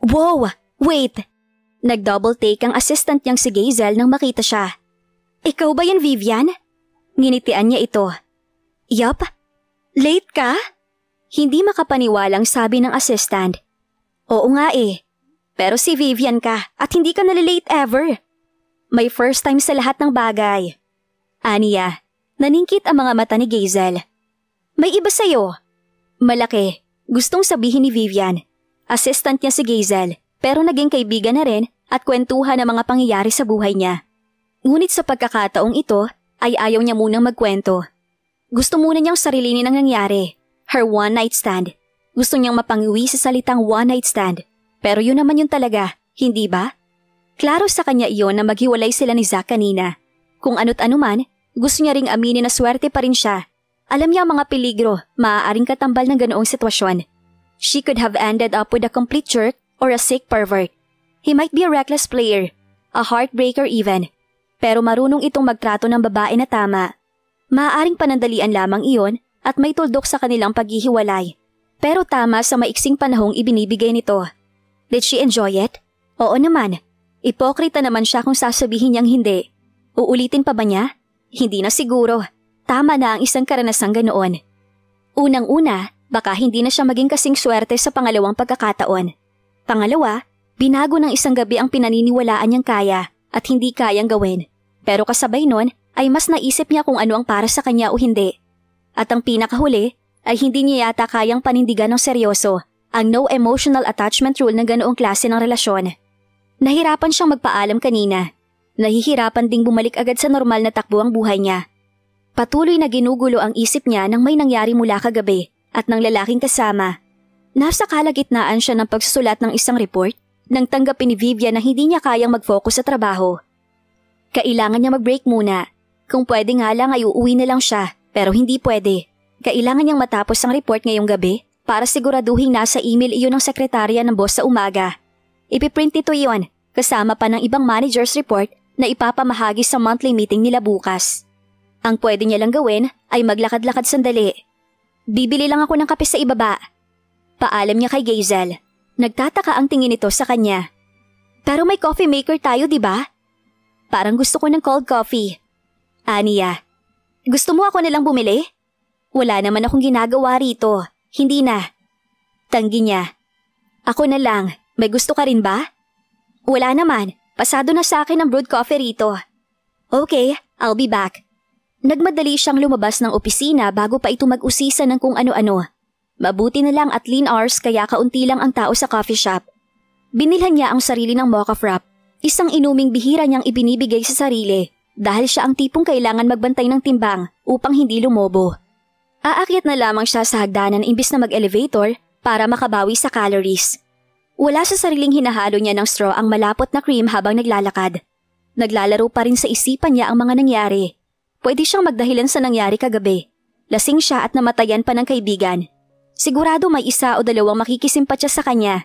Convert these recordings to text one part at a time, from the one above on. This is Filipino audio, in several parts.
Wow! Wait! Nag-double take ang assistant niyang si Gazel nang makita siya. Ikaw ba yan, Vivian? Nginitian niya ito. Yup. Late ka? Hindi makapaniwalang sabi ng assistant. Oo nga eh. Pero si Vivian ka at hindi ka nalilate ever. May first time sa lahat ng bagay. Aniya, naningkit ang mga mata ni Gazel. May iba sa'yo. Malaki. Gustong sabihin ni Vivian. Assistant niya si Gazel pero naging kaibigan na rin at kwentuhan ng mga pangyayari sa buhay niya. Ngunit sa pagkakataong ito ay ayaw niya munang magkwento. Gusto muna niyang sarilinin ang nangyari. Her one night stand. Gusto niyang mapangiwi sa salitang one night stand. Pero yun naman yun talaga, hindi ba? Klaro sa kanya iyon na maghiwalay sila ni Zack kanina. Kung ano't ano man, gusto niya ring aminin na swerte pa rin siya. Alam niya ang mga peligro, maaaring katambal ng ganoong sitwasyon. She could have ended up with a complete jerk or a sick pervert. He might be a reckless player, a heartbreaker even. Pero marunong itong magtrato ng babae na tama. Maaaring panandalian lamang iyon at may tuldok sa kanilang paghihiwalay. Pero tama sa maiksing panahong ibinibigay nito. Did she enjoy it? Oo naman. Ipokrita naman siya kung sasabihin niyang hindi. Uulitin pa ba niya? Hindi na siguro. Tama na ang isang karanasang ganoon. Unang-una, baka hindi na siya maging kasing swerte sa pangalawang pagkakataon. Pangalawa, binago ng isang gabi ang pinaniniwalaan niyang kaya at hindi kayang gawin. Pero kasabay nun ay mas naisip niya kung ano ang para sa kanya o hindi. At ang pinakahuli ay hindi niya yata kayang panindigan ng seryoso ang no emotional attachment rule ng ganoong klase ng relasyon. Nahirapan siyang magpaalam kanina. Nahihirapan ding bumalik agad sa normal na takbo ang buhay niya. Patuloy na ginugulo ang isip niya nang may nangyari mula kagabi at ng lalaking kasama. Nasa kalagitnaan siya ng pagsusulat ng isang report nang tanggapin ni Vivian na hindi niya kayang mag-focus sa trabaho. Kailangan niya mag-break muna. Kung pwede nga lang ay uuwi na lang siya, pero hindi pwede. Kailangan niyang matapos ang report ngayong gabi para siguraduhin nasa email iyon ng sekretarya ng boss sa umaga. Ipiprint ito iyon, kasama pa ng ibang manager's report na ipapamahagi sa monthly meeting nila bukas. Ang pwede niya lang gawin ay maglakad-lakad sandali. Bibili lang ako ng kape sa ibaba. Paalam niya kay Gazel. Nagtataka ang tingin nito sa kanya. Pero may coffee maker tayo, di ba? Parang gusto ko ng cold coffee. Aniya, gusto mo ako nalang bumili? Wala naman akong ginagawa rito. Hindi na. Tanggi niya. Ako na lang. May gusto ka rin ba? Wala naman. Pasado na sa akin ang brewed coffee rito. Okay, I'll be back. Nagmadali siyang lumabas ng opisina bago pa ito mag-usisa ng kung ano-ano. Mabuti na lang at lean hours kaya kaunti lang ang tao sa coffee shop. Binilhan niya ang sarili ng mocha frap, isang inuming bihira niyang ibinibigay sa sarili dahil siya ang tipong kailangan magbantay ng timbang upang hindi lumobo. Aakyat na lamang siya sa hagdanan imbis na mag-elevator para makabawi sa calories. Wala sa sariling hinahalo niya ng straw ang malapot na cream habang naglalakad. Naglalaro pa rin sa isipan niya ang mga nangyari. Pwede siyang magdahilan sa nangyari kagabi. Lasing siya at namatayan pa ng kaibigan. Sigurado may isa o dalawang makikisimpatya sa kanya.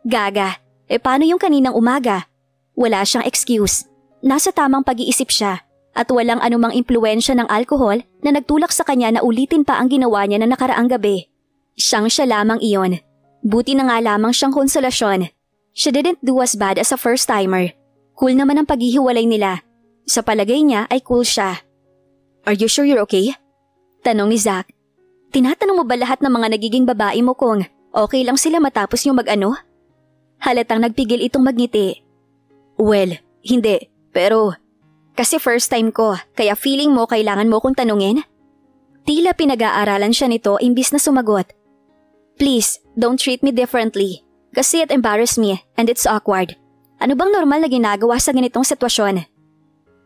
Gaga, paano yung kaninang umaga? Wala siyang excuse. Nasa tamang pag-iisip siya at walang anumang impluwensya ng alkohol na nagtulak sa kanya na ulitin pa ang ginawa niya na nakaraang gabi. Siya lamang iyon. Buti na nga lamang siyang konsolasyon. She didn't do as bad as a first-timer. Cool naman ang paghihiwalay nila. Sa palagay niya ay cool siya. Are you sure you're okay? Tanong ni Zack. Tinatanong mo ba lahat ng mga nagiging babae mo kung okay lang sila matapos yung mag-ano? Halatang nagpigil itong magngiti. Well, hindi. Pero, kasi first time ko, kaya feeling mo kailangan mo kong tanungin? Tila pinag-aaralan siya nito imbis na sumagot. Please, don't treat me differently. Kasi it embarrassed me and it's awkward. Ano bang normal na ginagawa sa ganitong sitwasyon?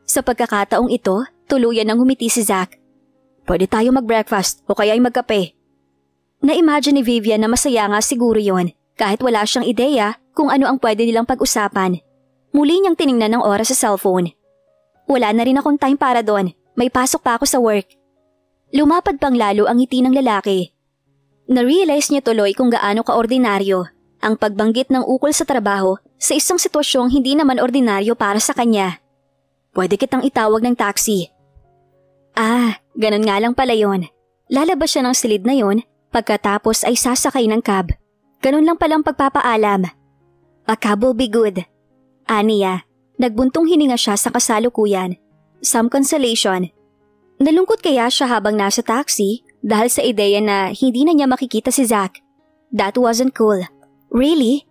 Sa pagkakataong ito, tuluyan ng humiti si Zack. Pwede tayo mag-breakfast o kaya ay magkape. Na-imagine ni Vivian na masaya nga siguro yon kahit wala siyang ideya kung ano ang pwede nilang pag-usapan. Muli niyang tiningnan ng oras sa cellphone. Wala na rin akong time para doon. May pasok pa ako sa work. Lumapad pang lalo ang ngiti ng lalaki. Na-realize niya tuloy kung gaano kaordinaryo ang pagbanggit ng ukol sa trabaho sa isang sitwasyong hindi naman ordinaryo para sa kanya. Pwede kitang itawag ng taxi. Ganun nga lang pala yon. Lalabas siya ng silid na yon, pagkatapos ay sasakay ng cab. Ganun lang palang pagpapaalam. A couple be good. Aniya, nagbuntong hininga siya sa kasalukuyan. Some consolation. Nalungkot kaya siya habang nasa taxi dahil sa ideya na hindi na niya makikita si Zach. That wasn't cool. Really?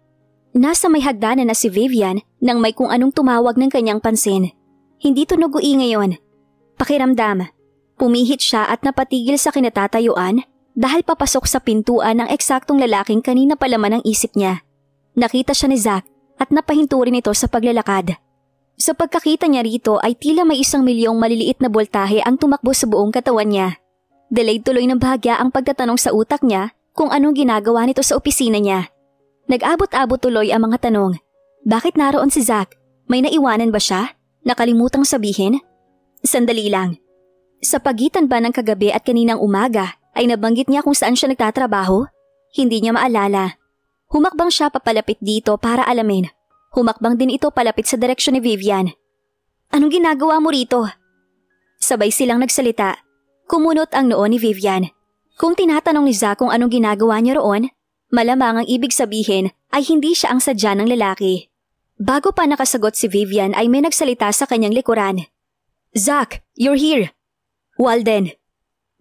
Nasa may hagdanan na si Vivian nang may kung anong tumawag ng kanyang pansin. Hindi tunog ui ngayon. Pakiramdam. Pumihit siya at napatigil sa kinatatayuan dahil papasok sa pintuan ng eksaktong lalaking kanina pa laman ang isip niya. Nakita siya ni Zach at napahinto rin ito sa paglalakad. Sa pagkakita niya rito ay tila may 1,000,000 maliliit na boltahe ang tumakbo sa buong katawan niya. Delayed tuloy ng bahagya ang pagtatanong sa utak niya kung anong ginagawa nito sa opisina niya. Nag-abot-abot tuloy ang mga tanong. Bakit naroon si Zach? May naiwanan ba siya? Nakalimutang sabihin? Sandali lang. Sa pagitan ba ng kagabi at kaninang umaga ay nabanggit niya kung saan siya nagtatrabaho? Hindi niya maalala. Humakbang siya papalapit dito para alamin. Humakbang din ito palapit sa direksyon ni Vivian. Anong ginagawa mo rito? Sabay silang nagsalita. Kumunot ang noo ni Vivian. Kung tinatanong ni Zach kung anong ginagawa niya roon, malamang ang ibig sabihin ay hindi siya ang sadya ng lalaki. Bago pa nakasagot si Vivian ay may nagsalita sa kanyang likuran. Zach, you're here. Walden.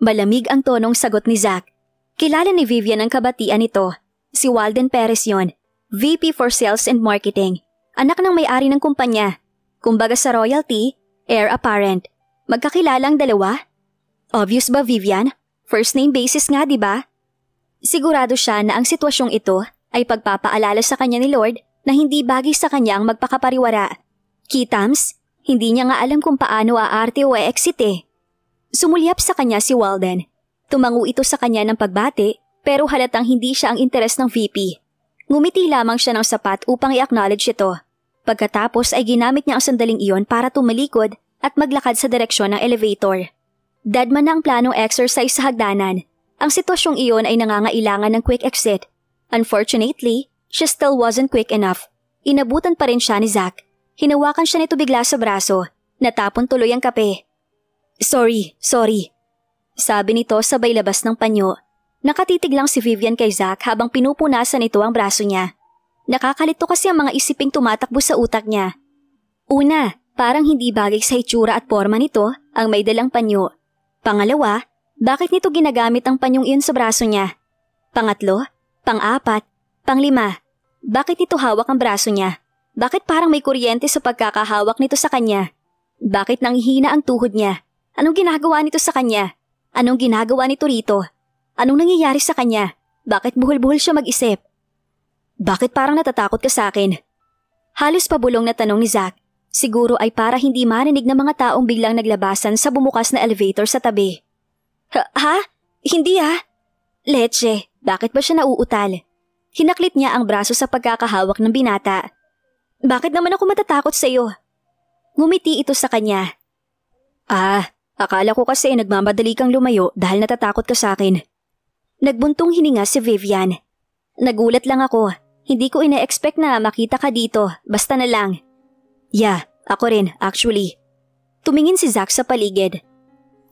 Malamig ang tonong sagot ni Zach. Kilala ni Vivian ang kabatian nito. Si Walden Perez yon, VP for Sales and Marketing. Anak ng may-ari ng kumpanya. Kumbaga sa royalty, heir apparent. Magkakilalang dalawa? Obvious ba, Vivian? First name basis nga, di ba? Sigurado siya na ang sitwasyong ito ay pagpapaalala sa kanya ni Lord na hindi bagay sa kanya ang magpakapariwara. Kitams, hindi niya nga alam kung paano aarte o exit eh. Sumulyap sa kanya si Walden. Tumango ito sa kanya ng pagbati pero halatang hindi siya ang interes ng VP. Ngumiti lamang siya ng sapat upang i-acknowledge ito. Pagkatapos ay ginamit niya ang sandaling iyon para tumalikod at maglakad sa direksyon ng elevator. Deadman na ang planong exercise sa hagdanan. Ang sitwasyong iyon ay nangangailangan ng quick exit. Unfortunately, she still wasn't quick enough. Inabutan pa rin siya ni Zach. Hinawakan siya nito bigla sa braso. Natapon tuloy ang kape. Sorry. Sabi nito sabay labas ng panyo. Nakatitig lang si Vivian kay Zach habang pinupunasan nito ang braso niya. Nakakalito kasi ang mga isiping tumatakbo sa utak niya. Una, parang hindi bagay sa itsura at forma nito ang may dalang panyo. Pangalawa, bakit nito ginagamit ang panyong iyon sa braso niya? Pangatlo, pang-apat, panglima, bakit nito hawak ang braso niya? Bakit parang may kuryente sa pagkakahawak nito sa kanya? Bakit nanghihina ang tuhod niya? Anong ginagawa nito sa kanya? Anong ginagawa nito rito? Anong nangyayari sa kanya? Bakit buhol-buhol siya mag-isip? Bakit parang natatakot ka sa akin? Halos pabulong na tanong ni Zach. Siguro ay para hindi marinig ng mga taong biglang naglabasan sa bumukas na elevator sa tabi. Ha? Hindi ah. Leche, bakit ba siya nauutal? Hinaklit niya ang braso sa pagkakahawak ng binata. Bakit naman ako matatakot sa iyo? Ngumiti ito sa kanya. Akala ko kasi nagmamadali kang lumayo dahil natatakot ka sa akin. Nagbuntong hininga si Vivian. Nagulat lang ako. Hindi ko ina-expect na makita ka dito. Basta na lang. Yeah, ako rin actually. Tumingin si Zach sa paligid.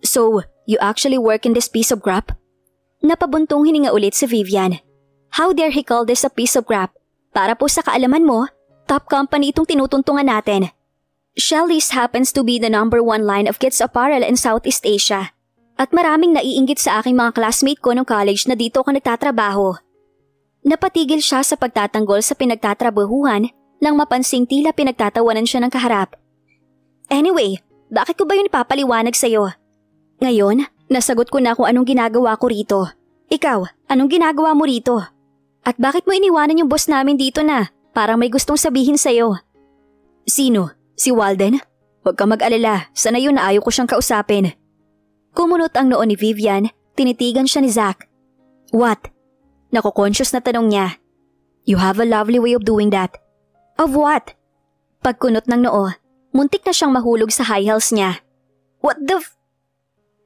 So, you actually work in this piece of crap? Napabuntong hininga ulit si Vivian. How dare he call this a piece of crap? Para po sa kaalaman mo, top company itong tinutuntungan natin. Shelley's happens to be the #1 line of kids apparel in Southeast Asia. At maraming naiinggit sa aking mga classmate ko nung college na dito ako nagtatrabaho. Napatigil siya sa pagtatanggol sa pinagtatrabahuhan nang mapansing tila pinagtatawanan siya ng kaharap. Anyway, bakit ko ba yun ipapaliwanag sa'yo? Ngayon, nasagot ko na kung anong ginagawa ko rito. Ikaw, anong ginagawa mo rito? At bakit mo iniwanan yung boss namin dito na parang may gustong sabihin sa'yo? Sino? Si Walden? Huwag kang mag-alala, sana yun na ayaw ko siyang kausapin. Kumunot ang noo ni Vivian, tinitigan siya ni Zach. What? Nako-conscious na tanong niya. You have a lovely way of doing that. Of what? Pagkunot ng noo, muntik na siyang mahulog sa high heels niya. What the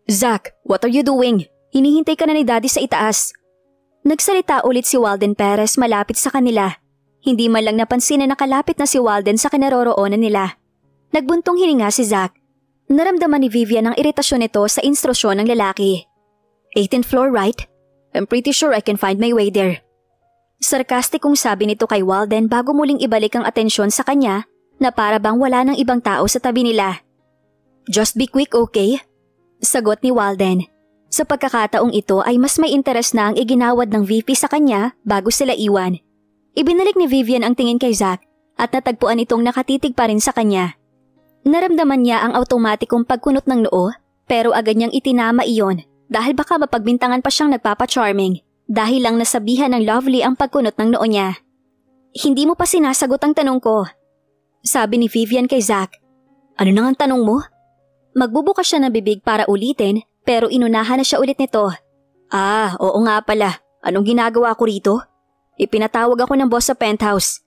Zach, what are you doing? Hinihintay ka na ni Daddy sa itaas. Nagsalita ulit si Walden Perez malapit sa kanila. Hindi man lang napansin na nakalapit na si Walden sa kinaroroonan nila. Nagbuntong hininga si Zach. Naramdaman ni Vivian ang iritasyon nito sa instrusyon ng lalaki. 18th floor, right? I'm pretty sure I can find my way there. Sarkastikong sabi nito kay Walden bago muling ibalik ang atensyon sa kanya na para bang wala ng ibang tao sa tabi nila. Just be quick, okay? Sagot ni Walden. Sa pagkakataong ito ay mas may interes na ang iginawad ng VP sa kanya bago sila iwan. Ibinalik ni Vivian ang tingin kay Zack at natagpuan itong nakatitig pa rin sa kanya. Naramdaman niya ang automatikong pagkunot ng noo pero agad niyang itinama iyon dahil baka mapagbintangan pa siyang nagpapa-charming dahil lang nasabihan ng Lovely ang pagkunot ng noo niya. Hindi mo pa sinasagot ang tanong ko. Sabi ni Vivian kay Zack. Ano nang ang tanong mo? Magbubukas siya ng bibig para ulitin pero inunahan na siya ulit nito. Oo nga pala. Anong ginagawa ko rito? Ipinatawag ako ng boss sa penthouse.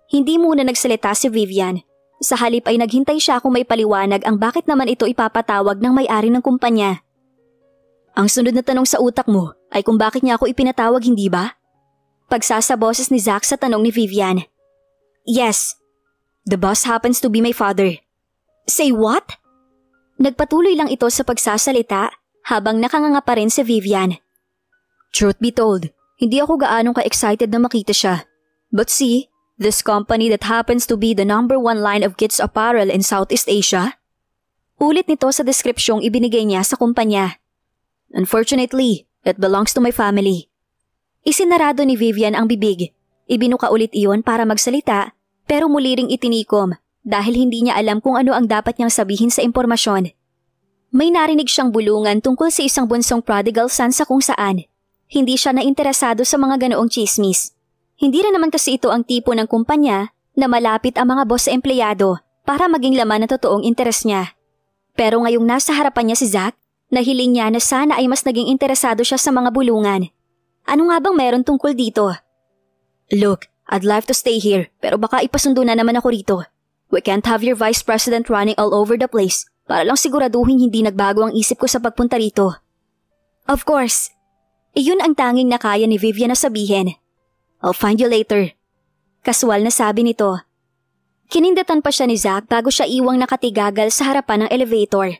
Hindi muna nagsalita si Vivian. Sa halip ay naghintay siya kung may paliwanag ang bakit naman ito ipapatawag ng may-ari ng kumpanya. Ang sunod na tanong sa utak mo ay kung bakit niya ako ipinatawag, hindi ba? Pagsasaboses ni Zack sa tanong ni Vivian. Yes. The boss happens to be my father. Say what? Nagpatuloy lang ito sa pagsasalita habang nakanganga pa rin si Vivian. Truth be told, hindi ako gaanong ka-excited na makita siya. But see, this company that happens to be the #1 line of kids apparel in Southeast Asia? Ulit nito sa deskripsyong ibinigay niya sa kumpanya. Unfortunately, it belongs to my family. Isinarado ni Vivian ang bibig. Ibinuka ulit iyon para magsalita pero muli ring itinikom dahil hindi niya alam kung ano ang dapat niyang sabihin sa impormasyon. May narinig siyang bulungan tungkol sa isang bunsong prodigal son sa kung saan. Hindi siya nainteresado sa mga ganoong chismis. Hindi rin naman kasi ito ang tipo ng kumpanya na malapit ang mga boss sa empleyado para maging laman ng totoong interes niya. Pero ngayong nasa harapan niya si Zack, nahiling niya na sana ay mas naging interesado siya sa mga bulungan. Ano nga bang meron tungkol dito? Look, I'd love to stay here pero baka ipasundo na naman ako rito. We can't have your vice president running all over the place para lang siguraduhin hindi nagbago ang isip ko sa pagpunta rito. Of course. Iyon ang tanging nakaya ni Vivian na sabihin. I'll find you later. Kaswal na sabi nito. Kinindatan pa siya ni Zack bago siya iwang nakatigagal sa harapan ng elevator.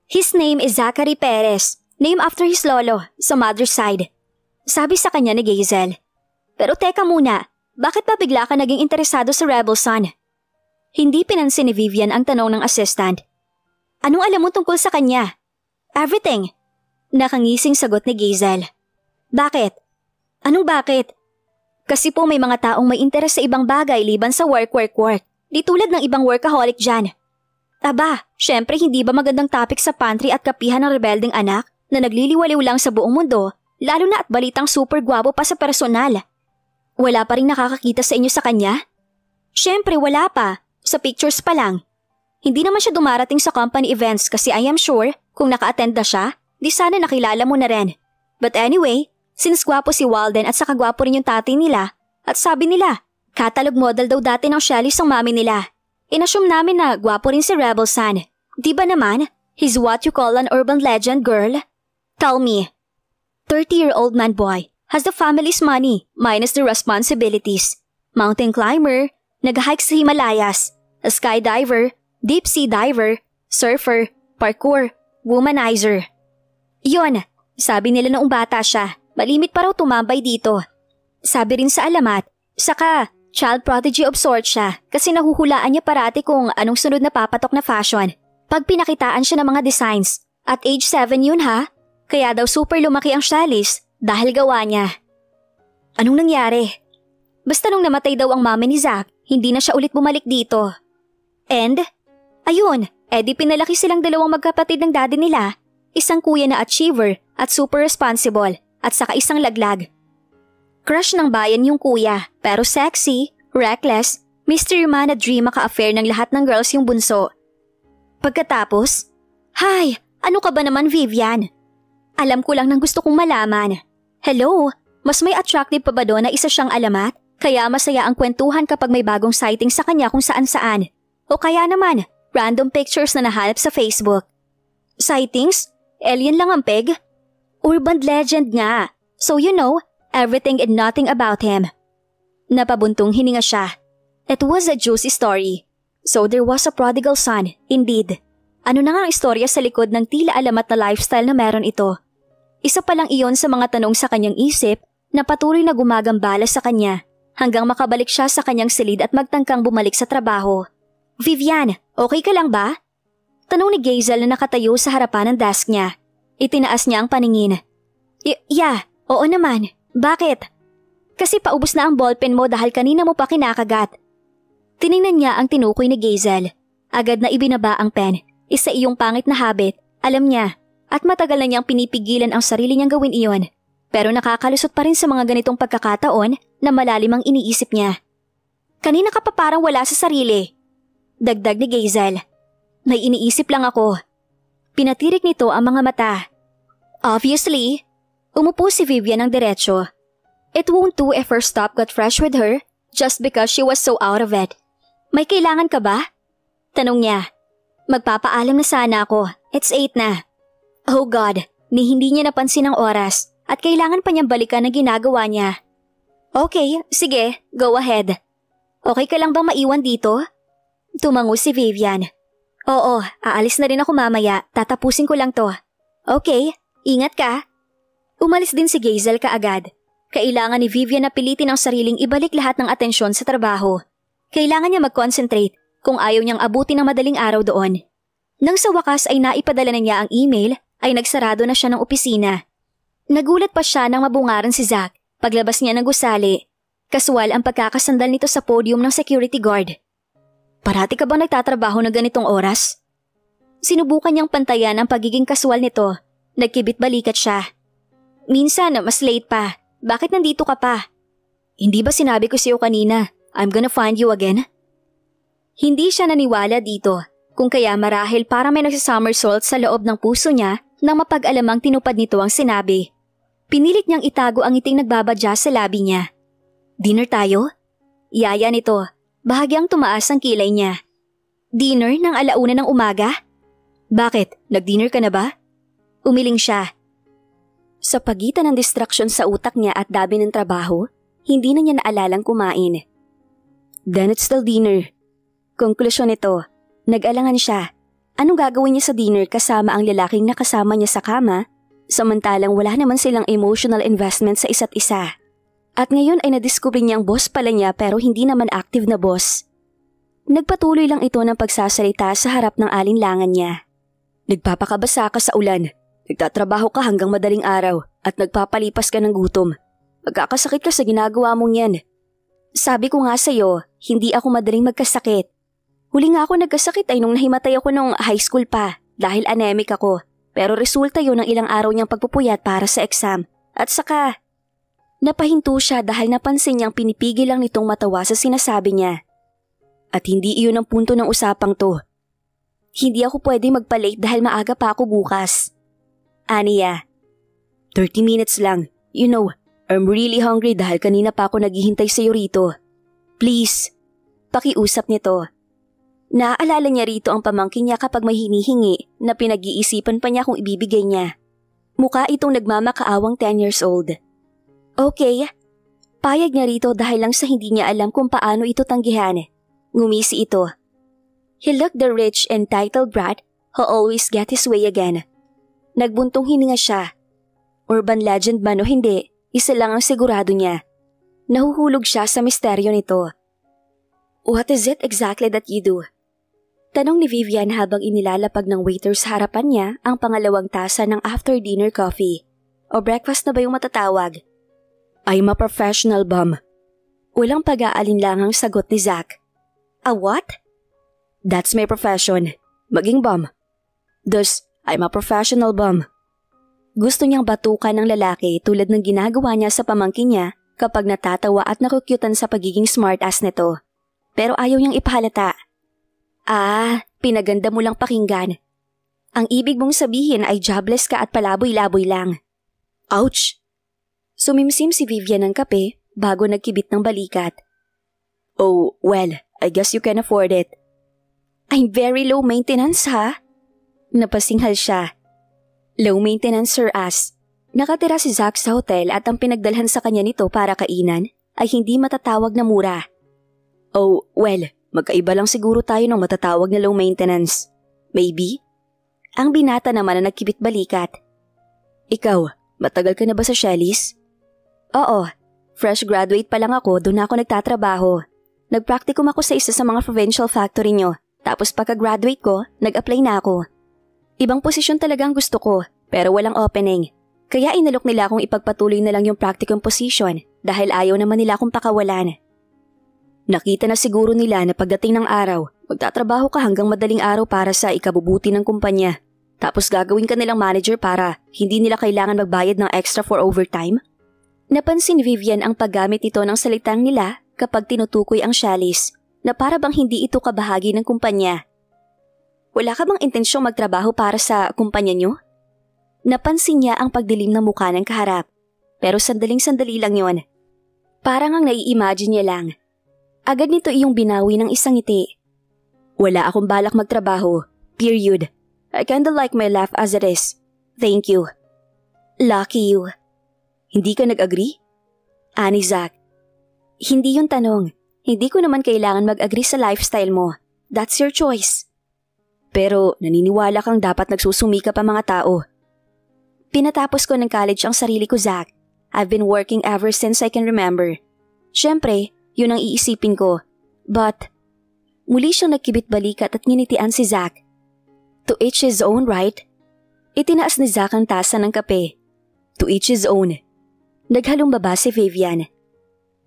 His name is Zachary Perez, named after his lolo, sa mother's side. Sabi sa kanya ni Gazel. Pero teka muna, bakit pa bigla ka naging interesado sa Rebel Son? Hindi pinansin ni Vivian ang tanong ng assistant. Anong alam mo tungkol sa kanya? Everything. Nakangising sagot ni Gazel. Bakit? Anong bakit? Kasi po may mga taong may interes sa ibang bagay liban sa work. Di tulad ng ibang workaholic dyan. Aba, syempre hindi ba magandang topic sa pantry at kapihan ng rebelding anak na nagliliwaliw lang sa buong mundo, lalo na at balitang super gwapo pa sa personal. Wala pa rin nakakakita sa inyo sa kanya? Syempre wala pa. Sa pictures pa lang. Hindi naman siya dumarating sa company events kasi I am sure kung naka-attend na siya, di sana nakilala mo na rin. But anyway, since gwapo si Walden at saka gwapo rin yung tatay nila, at sabi nila, catalog model daw dati ng Shelly's ang mami nila. Inassume namin na gwapo rin si Rebel Son. Di ba naman, he's what you call an urban legend, girl? Tell me. 30-year-old man boy has the family's money minus the responsibilities. Mountain climber, nag-hike sa Himalayas, a skydiver, deep sea diver, surfer, parkour, womanizer. Yun, sabi nila noong bata siya, malimit pa raw tumambay dito. Sabi rin sa alamat, saka child prodigy of sorts siya kasi nahuhulaan niya parati kung anong sunod na papatok na fashion. Pag pinakitaan siya ng mga designs, at age 7 yun ha, kaya daw super lumaki ang Shelly's dahil gawa niya. Anong nangyari? Basta nung namatay daw ang mami ni Zack, hindi na siya ulit bumalik dito. And, ayun, edi pinalaki silang dalawang magkapatid ng daddy nila. Isang kuya na achiever at super responsible at saka isang laglag. Crush ng bayan yung kuya, pero sexy, reckless, mystery man na dream maka-affair ng lahat ng girls yung bunso. Pagkatapos, Hay, ano ka ba naman Vivian? Alam ko lang ng gusto kong malaman. Hello, mas may attractive pa ba doon na isa siyang alamat? Kaya masaya ang kwentuhan kapag may bagong sighting sa kanya kung saan-saan. O kaya naman, random pictures na nahanap sa Facebook. Sightings? Alien lang ang peg? Urban legend nga. So you know, everything and nothing about him. Napabuntong hininga siya. It was a juicy story. So there was a prodigal son, indeed. Ano na nga ang istorya sa likod ng tila alamat na lifestyle na meron ito? Isa pa lang iyon sa mga tanong sa kanyang isip na patuloy na gumagambala sa kanya hanggang makabalik siya sa kanyang silid at magtangkang bumalik sa trabaho. Vivian, okay ka lang ba? Tanong ni Hazel na nakatayo sa harapan ng desk niya. Itinaas niya ang paningin. Yeah, oo naman. Bakit? Kasi paubos na ang ballpen mo dahil kanina mo pa kinakagat. Tiningnan niya ang tinukoy ni Hazel. Agad na ibinaba ang pen. Isa iyong pangit na habit, alam niya. At matagal na niyang pinipigilan ang sarili niyang gawin iyon. Pero nakakalusot pa rin sa mga ganitong pagkakataon na malalim ang iniisip niya. Kanina ka pa parang wala sa sarili. Dagdag ni Hazel. May iniisip lang ako. Pinatirik nito ang mga mata. Obviously, umupo si Vivian ng diretsyo. It won't do if her stop got fresh with her just because she was so out of it. May kailangan ka ba? Tanong niya. Magpapaalam na sana ako. It's 8 na. Oh God, ni hindi niya napansin ang oras at kailangan pa niyang balikan ang ginagawa niya. Okay, sige, go ahead. Okay ka lang bang maiwan dito? Tumango si Vivian. Oo, aalis na rin ako mamaya. Tatapusin ko lang to. Okay, ingat ka. Umalis din si Hazel kaagad. Kailangan ni Vivian na pilitin ang sariling ibalik lahat ng atensyon sa trabaho. Kailangan niya mag-concentrate kung ayaw niyang abutin ng madaling araw doon. Nang sa wakas ay naipadala na niya ang email, ay nagsarado na siya ng opisina. Nagulat pa siya nang mabungaran si Zach paglabas niya ng gusali. Kaswal ang pagkakasandal nito sa podium ng security guard. Parati ka bang nagtatrabaho na ganitong oras? Sinubukan niyang pantayan ang pagiging kaswal nito. Nagkibit balikat siya. Minsan, mas late pa. Bakit nandito ka pa? Hindi ba sinabi ko sa'yo kanina, I'm gonna find you again? Hindi siya naniwala dito, kung kaya marahil para may nagsasomersault sa loob ng puso niya nang mapag-alamang tinupad nito ang sinabi. Pinilit niyang itago ang ngiting nagbabadya sa labi niya. Dinner tayo? Yaya nito. Bahagyang tumaas ang kilay niya. Dinner ng 1:00 ng umaga? Bakit? Nag-dinner ka na ba? Umiling siya. Sa pagitan ng distraction sa utak niya at dami ng trabaho, hindi na niya naalalang kumain. Then it's still dinner. Konklusyon nito, nag-alangan siya. Anong gagawin niya sa dinner kasama ang lalaking nakasama niya sa kama, samantalang wala naman silang emotional investment sa isa't isa. At ngayon ay nadiskubre niyang boss pala niya pero hindi naman active na boss. Nagpatuloy lang ito ng pagsasalita sa harap ng alinlangan niya. Nagpapakabasa ka sa ulan, nagtatrabaho ka hanggang madaling araw at nagpapalipas ka ng gutom. Magkakasakit ka sa ginagawa mong yan. Sabi ko nga sa'yo, hindi ako madaling magkasakit. Huli nga ako nagkasakit ay nung nahimatay ako nung high school pa dahil anemic ako. Pero resulta yun ng ilang araw niyang pagpupuyat para sa exam. At saka... Napahinto siya dahil napansin niyang pinipigil lang nitong matawa sa sinasabi niya. At hindi iyon ang punto ng usapang to. Hindi ako pwede magpa-late dahil maaga pa ako bukas. Aniya, 30 minutes lang. You know, I'm really hungry dahil kanina pa ako naghihintay sa'yo rito. Please, pakiusap nito. Naaalala niya rito ang pamangkin niya kapag may hinihingi na pinag-iisipan pa niya kung ibibigay niya. Mukha itong nagmamakaawang 10 years old. Okay, payag niya rito dahil lang sa hindi niya alam kung paano ito tanggihan. Ngumisi ito. He looked the rich, entitled brat who always get his way again. Nagbuntong hininga siya. Urban legend man o hindi, isa lang ang sigurado niya. Nahuhulog siya sa misteryo nito. What is it exactly that you do? Tanong ni Vivian habang inilalapag ng waiter sa harapan niya ang pangalawang tasa ng after-dinner coffee. O breakfast na ba yung matatawag? I'm a professional bum. Walang pag-aalinlangang sagot ni Zach. A what? That's my profession. Maging bum. Thus, I'm a professional bum. Gusto niyang batukan ng lalaki tulad ng ginagawa niya sa pamangkin niya kapag natatawa at nakukyutan sa pagiging smartass nito. Pero ayaw niyang ipahalata. Pinaganda mo lang pakinggan. Ang ibig mong sabihin ay jobless ka at palaboy-laboy lang. Ouch! Sumimsim si Vivian ng kape bago nagkibit ng balikat. Oh, well, I guess you can afford it. I'm very low maintenance, ha? Napasinghal siya. Low maintenance, sir as. Nakatira si Zach sa hotel at ang pinagdalhan sa kanya nito para kainan ay hindi matatawag na mura. Oh, well, magkaiba lang siguro tayo ng matatawag na low maintenance. Maybe? Ang binata naman na nagkibit balikat. Ikaw, matagal ka na ba sa Shelley's? Oo, fresh graduate pa lang ako, doon ako nagtatrabaho. Nag-practicum ako sa isa sa mga provincial factory nyo. Tapos pagka-graduate ko, nag-apply na ako. Ibang posisyon talaga ang gusto ko, pero walang opening. Kaya inalok nila akong ipagpatuloy na lang yung practicum position dahil ayaw naman nila akong pakawalan. Nakita na siguro nila na pagdating ng araw, magtatrabaho ka hanggang madaling araw para sa ikabubuti ng kumpanya. Tapos gagawin ka nilang manager para hindi nila kailangan magbayad ng extra for overtime? Napansin ni Vivian ang paggamit nito ng salitang nila kapag tinutukoy ang Shallies na para bang hindi ito kabahagi ng kumpanya. Wala ka bang intensyong magtrabaho para sa kumpanya nyo? Napansin niya ang pagdilim ng mukha ng kaharap, pero sandaling-sandali lang yon. Parang ang nai-imagine niya lang. Agad nito iyong binawi ng isang ngiti. Wala akong balak magtrabaho. Period. I kinda like my life as it is. Thank you. Lucky you. Hindi ka nag-agree? Ani Zach. Hindi yun tanong. Hindi ko naman kailangan mag-agree sa lifestyle mo. That's your choice. Pero naniniwala kang dapat nagsusumika pa mga tao. Pinatapos ko ng college ang sarili ko, Zach. I've been working ever since I can remember. Siyempre, yun ang iisipin ko. But, muli siyang nagkibit-balikat at nginitian si Zach. To each his own, right? Itinaas ni Zach ang tasa ng kape. To each his own. Naghalong baba si Vivian.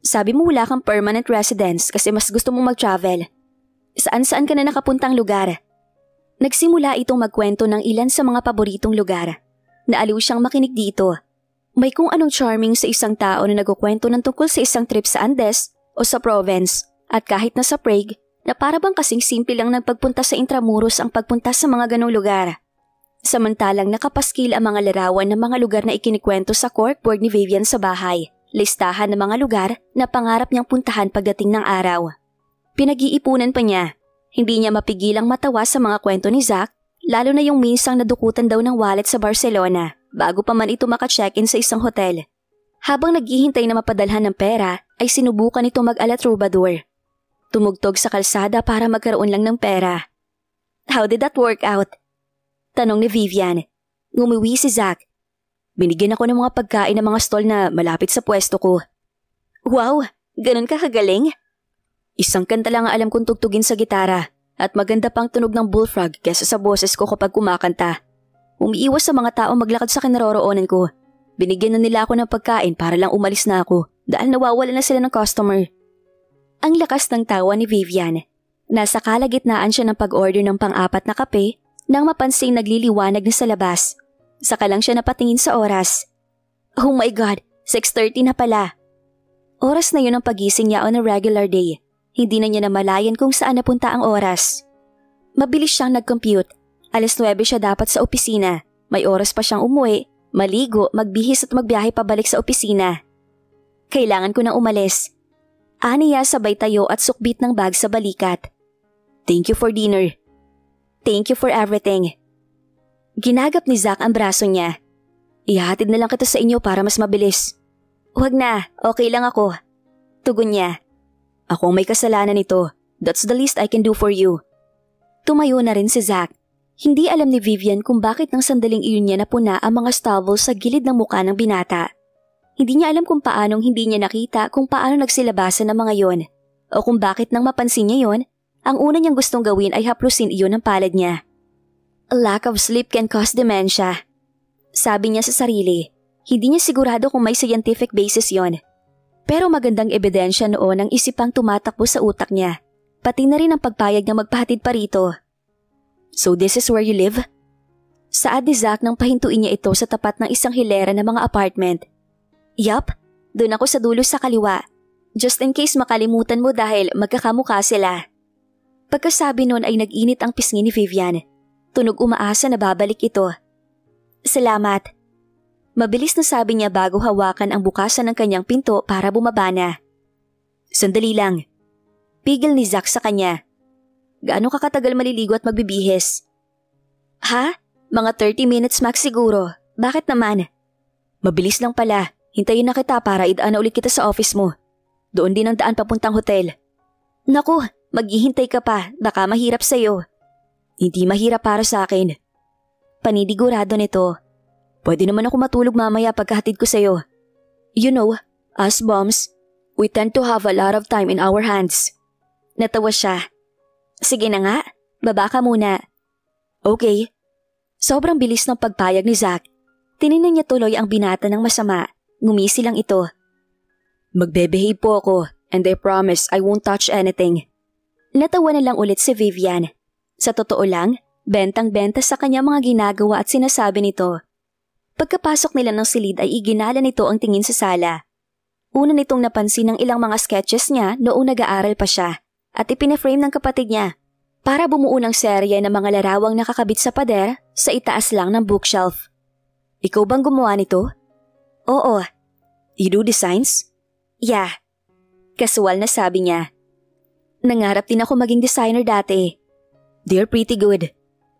Sabi mo wala kang permanent residence kasi mas gusto mong mag-travel. Saan-saan ka na nakapuntang lugar? Nagsimula itong magkwento ng ilan sa mga paboritong lugar. Naaliw siyang makinig dito. May kung anong charming sa isang tao na nagkukwento ng tungkol sa isang trip sa Andes o sa province at kahit na sa Prague na para bang kasing simple lang ng pagpunta sa Intramuros ang pagpunta sa mga ganong lugar. Samantalang nakapaskil ang mga larawan ng mga lugar na ikinikwento sa corkboard ni Vivian sa bahay. Listahan ng mga lugar na pangarap niyang puntahan pagdating ng araw. Pinag-iipunan pa niya. Hindi niya mapigilang matawa sa mga kwento ni Zach, lalo na yung minsang nadukutan daw ng wallet sa Barcelona bago pa man ito maka-check-in sa isang hotel. Habang naghihintay na mapadalhan ng pera, ay sinubukan ito mag-ala troubadour. Tumugtog sa kalsada para magkaroon lang ng pera. How did that work out? Tanong ni Vivian. Ngumiwi si Zach. Binigyan ako ng mga pagkain ng mga stall na malapit sa pwesto ko. Wow, ganun ka kagaling? Isang kanta lang ang alam kong tugtugin sa gitara at maganda pang tunog ng bullfrog kesa sa boses ko kapag kumakanta. Umiiwas sa mga tao maglakad sa kinaroroonan ko. Binigyan na nila ako ng pagkain para lang umalis na ako dahil nawawala na sila ng customer. Ang lakas ng tawa ni Vivian. Nasa kalagitnaan siya ng pag-order ng pang-apat na kape nang mapansing nagliliwanag na sa labas. Saka lang siya napatingin sa oras. Oh my God, 6:30 na pala. Oras na yun ang pagising niya on a regular day. Hindi na niya namalayan kung saan napunta ang oras. Mabilis siyang nag-compute. 9:00 siya dapat sa opisina. May oras pa siyang umuwi, maligo, magbihis at magbiyahe pabalik sa opisina. Kailangan ko nang umalis. Aniya sabay tayo at sukbit ng bag sa balikat. Thank you for dinner. Thank you for everything. Ginagap ni Zach ang braso niya. Ihahatid na lang kita sa inyo para mas mabilis. Huwag na, okay lang ako. Tugon niya. Ako ang may kasalanan nito. That's the least I can do for you. Tumayo na rin si Zach. Hindi alam ni Vivian kung bakit nang sandaling iyon niya napuna ang mga stubble sa gilid ng mukha ng binata. Hindi niya alam kung paanong hindi niya nakita kung paano nagsilabasan ng mga yon. O kung bakit nang mapansin niya yon, ang una niyang gustong gawin ay haplusin iyon ng palad niya. A lack of sleep can cause dementia. Sabi niya sa sarili, hindi niya sigurado kung may scientific basis yon. Pero magandang ebidensya noon ang isipang tumatakbo sa utak niya, pati na rin ang pagpayag na magpahatid pa rito. So this is where you live? Saad ni Zach nang pahintuin niya ito sa tapat ng isang hilera ng mga apartment. Yup, doon ako sa dulo sa kaliwa. Just in case makalimutan mo dahil magkakamukha sila. Pagkasabi noon ay nag-init ang pisngi ni Vivian. Tunog umaasa na babalik ito. Salamat. Mabilis na sabi niya bago hawakan ang bukasan ng kanyang pinto para bumaba na. Sandali lang. Pigil ni Zach sa kanya. Gaano ka katagal maliligo at magbibihis? Ha? Mga 30 minutes max siguro. Bakit naman? Mabilis lang pala. Hintayin na kita para idaan na ulit kita sa office mo. Doon din ang daan papuntang hotel. Naku, maghihintay ka pa. Baka mahirap sa'yo. Hindi mahirap para sa akin. Panidigurado nito. Pwede naman ako matulog mamaya pagkahatid ko sa'yo. You know, As moms, we tend to have a lot of time in our hands. Natawa siya. Sige na nga, baba ka muna. Okay. Sobrang bilis ng pagpayag ni Zack. Tiningnan niya tuloy ang binata ng masama. Ngumisi lang ito. Magbebehave po ako and I promise I won't touch anything. Natawa na lang ulit si Vivian. Sa totoo lang, bentang-benta sa kanya mga ginagawa at sinasabi nito. Pagkapasok nila ng silid ay iginala nito ang tingin sa sala. Una nitong napansin ng ilang mga sketches niya noong nag-aaral pa siya at ipinaframe ng kapatid niya para bumuo ng serye ng mga larawang nakakabit sa pader sa itaas lang ng bookshelf. Ikaw bang gumawa nito? Oo. You do designs? Yeah. Kasual na sabi niya. Nangarap din ako maging designer dati. They're pretty good.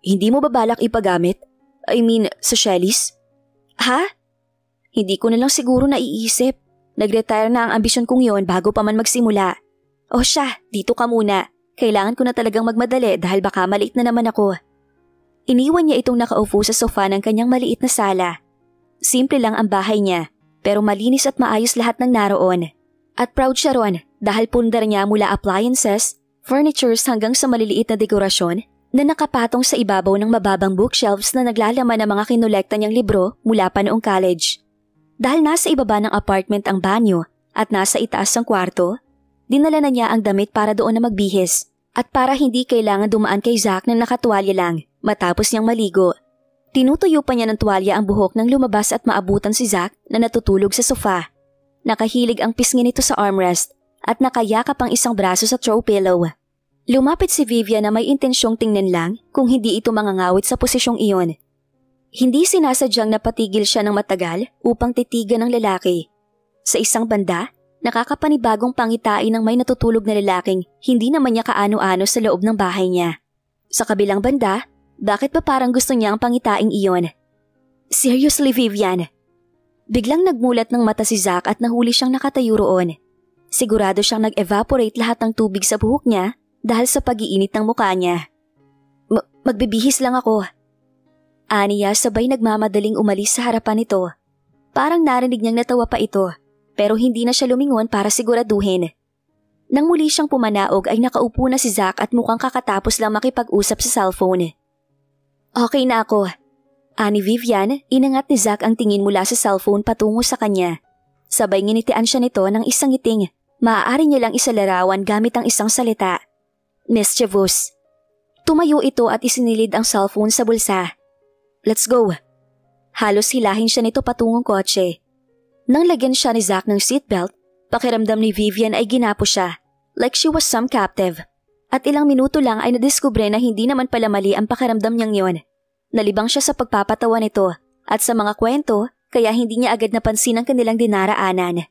Hindi mo ba balak ipagamit? I mean, sa Shelley's? Ha? Hindi ko na lang siguro naiisip. Nag-retire na ang ambisyon kong yon bago pa man magsimula. O siya, dito ka muna. Kailangan ko na talagang magmadali dahil baka maliit na naman ako. Iniwan niya itong nakaupo sa sofa ng kanyang maliit na sala. Simple lang ang bahay niya, pero malinis at maayos lahat ng naroon. At proud siya ron dahil pundar niya mula appliances, furnitures hanggang sa maliliit na dekorasyon na nakapatong sa ibabaw ng mababang bookshelves na naglalaman ng mga kinolekta niyang libro mula pa noong college. Dahil nasa ibaba ng apartment ang banyo at nasa itaas ang kwarto, dinala na niya ang damit para doon na magbihis at para hindi kailangan dumaan kay Zack na nakatuwalya lang matapos niyang maligo. Tinutuyo pa niya ng tuwalya ang buhok nang lumabas at maabutan si Zack na natutulog sa sofa. Nakahilig ang pisngi nito sa armrest at nakayakap ang isang braso sa throw pillow. Lumapit si Vivian na may intensyong tingnan lang kung hindi ito mangangawit sa posisyong iyon. Hindi sinasadyang napatigil siya ng matagal upang titigan ng lalaki. Sa isang banda, nakakapanibagong pangitain ng may natutulog na lalaking hindi naman niya kaano-ano sa loob ng bahay niya. Sa kabilang banda, bakit ba parang gusto niya ang pangitaing iyon? Seriously, Vivian? Biglang nagmulat ng mata si Zack at nahuli siyang nakatayo roon. Sigurado siyang nag-evaporate lahat ng tubig sa buhok niya dahil sa pag-iinit ng mukha niya. Magbibihis lang ako. Aniya sabay nagmamadaling umalis sa harapan nito. Parang narinig niyang natawa pa ito, pero hindi na siya lumingon para siguraduhin. Nang muli siyang pumanaog ay nakaupo na si Zack at mukhang kakatapos lang makipag-usap sa cellphone. Okay na ako. Ani Vivian, inangat ni Zack ang tingin mula sa cellphone patungo sa kanya. Sabay nginitian siya nito ng isang ngiting. Maaari niya lang isalarawan gamit ang isang salita. Mischievous. Tumayo ito at isinilid ang cellphone sa bulsa. Let's go. Halos hilahin siya nito patungong kotse. Nang lagyan siya ni Zack ng seatbelt, pakiramdam ni Vivian ay ginapo siya, like she was some captive. At ilang minuto lang ay nadiskubre na hindi naman pala mali ang pakiramdam niyang yon. Nalibang siya sa pagpapatawa nito at sa mga kwento kaya hindi niya agad napansin ang kanilang dinaraanan.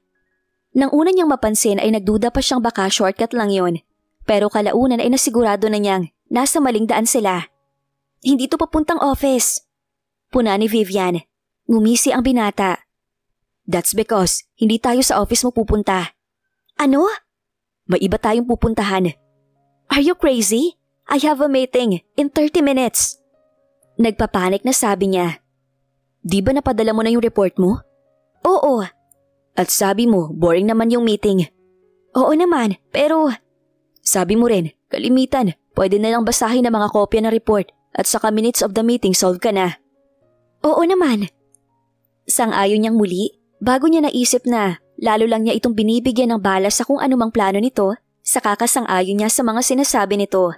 Nang una niyang mapansin ay nagduda pa siyang baka shortcut lang yon. Pero kalaunan ay nasigurado na niyang nasa maling daan sila. Hindi to papuntang office. Puna ni Vivian. Ngumisi ang binata. That's because hindi tayo sa office mo pupunta. Ano? May iba tayong pupuntahan. Are you crazy? I have a meeting in 30 minutes. Nagpapanik na sabi niya. Di ba napadala mo na yung report mo? Oo. At sabi mo, boring naman yung meeting. Oo naman, pero... Sabi mo rin, kalimitan, pwede na lang basahin ang mga kopya ng report at saka minutes of the meeting solve ka na. Oo naman. Sang-ayon niyang muli, bago niya naisip na lalo lang niya itong binibigyan ng bala sa kung anumang plano nito, sa kakasang-ayon niya sa mga sinasabi nito.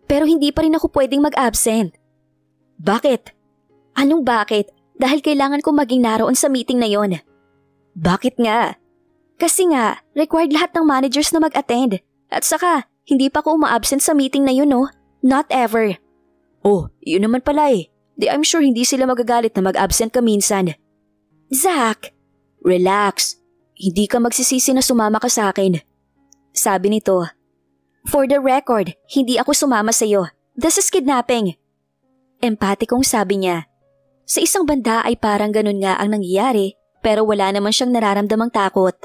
Pero hindi pa rin ako pwedeng mag-absent. Bakit? Anong bakit? Dahil kailangan ko maging naroon sa meeting na yon. Bakit nga? Kasi nga, required lahat ng managers na mag-attend. At saka, hindi pa ako uma-absent sa meeting na yun, no? Not ever. Oh, yun naman pala eh. Di I'm sure hindi sila magagalit na mag-absent ka minsan. Zack! Relax. Hindi ka magsisisi na sumama ka sa akin. Sabi nito. For the record, hindi ako sumama sa'yo. This is kidnapping. Empatikong sabi niya. Sa isang banda ay parang ganun nga ang nangyayari pero wala naman siyang nararamdamang takot.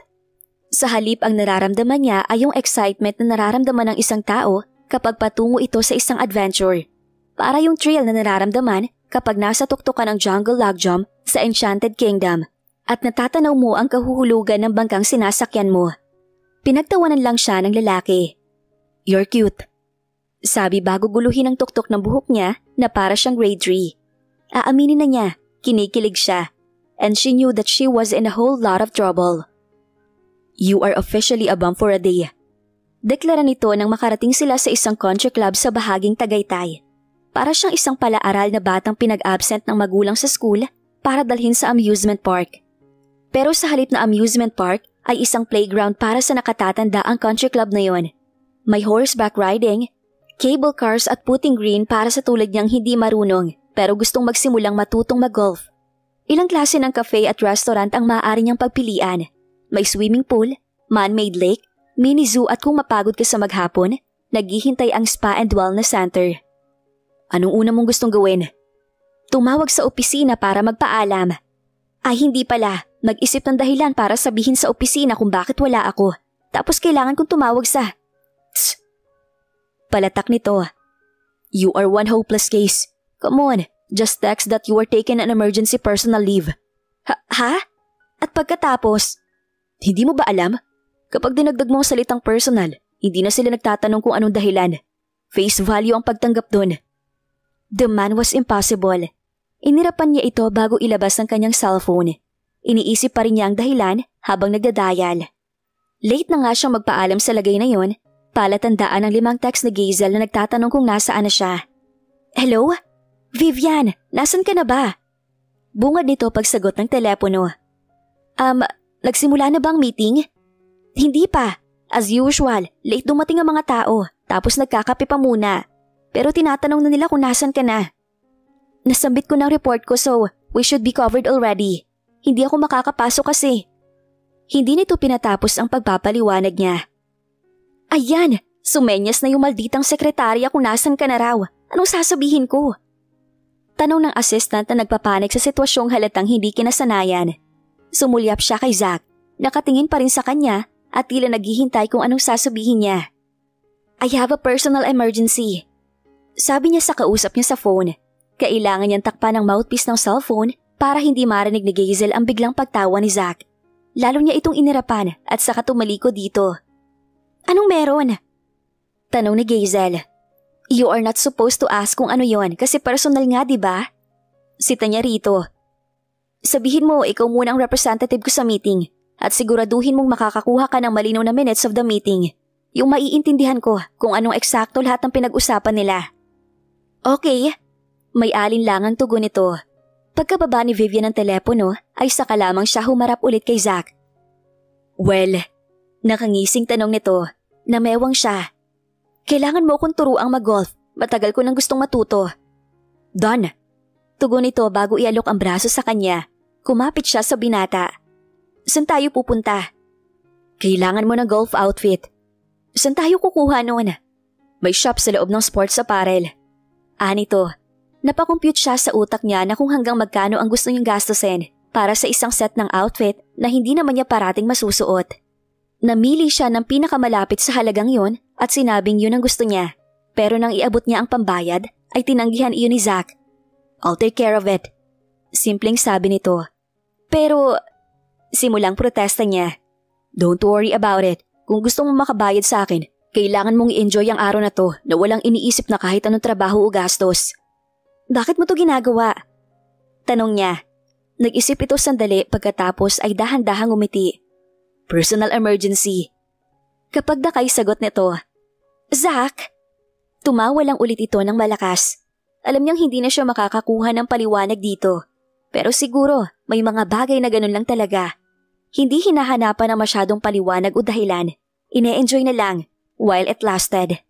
Sa halip ang nararamdaman niya ay yung excitement na nararamdaman ng isang tao kapag patungo ito sa isang adventure. Para yung thrill na nararamdaman kapag nasa tuktok ka ng jungle logjam sa Enchanted Kingdom. at natatanaw mo ang kahuhulugan ng bangkang sinasakyan mo. Pinagtawanan lang siya ng lalaki. "You're cute," sabi bago guluhin ang tuktok ng buhok niya na para siyang grade 3. Aaminin na niya, kinikilig siya, and she knew that she was in a whole lot of trouble. "You are officially a bum for a day." Deklara nito nang makarating sila sa isang country club sa bahaging Tagaytay. Para siyang isang palaaral na batang pinag-absent ng magulang sa school para dalhin sa amusement park. Pero sa halip na amusement park ay isang playground para sa nakatatanda ang country club na yon. May horseback riding, cable cars at putting green para sa tulad niyang hindi marunong pero gustong magsimulang matutong mag-golf. Ilang klase ng cafe at restaurant ang maaari niyang pagpilian. May swimming pool, man-made lake, mini zoo at kung mapagod ka sa maghapon, naghihintay ang spa and wellness center. Anong una mong gustong gawin? Tumawag sa opisina para magpaalam. Ay hindi pala, mag-isip ng dahilan para sabihin sa opisina kung bakit wala ako. Tapos kailangan kong tumawag sa... Tss! Palatak nito. "You are one hopeless case. Come on, just text that you are taking an emergency personal leave." Ha? At pagkatapos, hindi mo ba alam? Kapag dinagdag mo ang salitang personal, hindi na sila nagtatanong kung anong dahilan. Face value ang pagtanggap dun. The man was impossible. Inirapan niya ito bago ilabas ang kanyang cellphone. Iniisip pa rin niya ang dahilan habang nagdadial. Late na nga siyang magpaalam sa lagay na yon, palatandaan ng 5 text na Gazel na nagtatanong kung nasaan na siya. "Hello? Vivian, nasan ka na ba?" Bungad nito pagsagot ng telepono. Nagsimula na bang meeting?" "Hindi pa. As usual, late dumating ang mga tao, tapos nagkakape pa muna. Pero tinatanong na nila kung nasan ka na." "Nasambit ko ng report ko so we should be covered already. Hindi ako makakapasok kasi." Hindi nito pinatapos ang pagpapaliwanag niya. "Ayan, sumenyas na yung malditang sekretarya kung nasan ka na raw. Anong sasabihin ko?" Tanong ng assistant na nagpapanik sa sitwasyong halatang hindi kinasanayan. Sumulyap siya kay Zach, nakatingin pa rin sa kanya at tila naghihintay kung anong sasabihin niya. "I have a personal emergency." Sabi niya sa kausap niya sa phone. Kailangan niyang takpan ng mouthpiece ng cellphone para hindi marinig ni Gazel ang biglang pagtawa ni Zach. Lalo niya itong inirapan at saka tumalikod dito. "Anong meron?" Tanong ni Gazel. "You are not supposed to ask kung ano yon kasi personal nga, di ba?" Sita niya rito. "Sabihin mo ikaw muna ang representative ko sa meeting at siguraduhin mong makakakuha ka ng malinaw na minutes of the meeting. Yung maiintindihan ko kung anong eksakto lahat ng pinag-usapan nila." "Okay." May alinlangang tugon nito. Pagkababa ni Vivian ng telepono ay saka lamang siya humarap ulit kay Zach. "Well," nakangising tanong nito. Namewang siya. "Kailangan mo akong turuang mag-golf. Matagal ko nang gustong matuto." "Done." Tugon nito bago ialok ang braso sa kanya. Kumapit siya sa binata. "Saan tayo pupunta?" "Kailangan mo ng golf outfit." "Saan tayo kukuha noon?" "May shop sa loob ng sports apparel." Nito. Napakompute siya sa utak niya na kung hanggang magkano ang gusto niyang gastusin para sa isang set ng outfit na hindi naman niya parating masusuot. Namili siya ng pinakamalapit sa halagang yon at sinabing yun ang gusto niya. Pero nang iabot niya ang pambayad ay tinanggihan iyon ni Zach. "I'll take care of it." Simpleng sabi nito. Pero simulang protesta niya. "Don't worry about it. Kung gusto mong makabayad sa akin, kailangan mong i-enjoy ang araw na to na walang iniisip na kahit anong trabaho o gastos." "Bakit mo to ginagawa?" Tanong niya. Nag-isip ito sandali pagkatapos ay dahan-dahang umiti. "Personal emergency." Kapag dakay sagot nito, "Zach?" Tumawa lang ulit ito ng malakas. Alam niyang hindi na siya makakakuha ng paliwanag dito. Pero siguro may mga bagay na ganun lang talaga. Hindi hinahanapan ng masyadong paliwanag o dahilan. Ine-enjoy na lang while it lasted.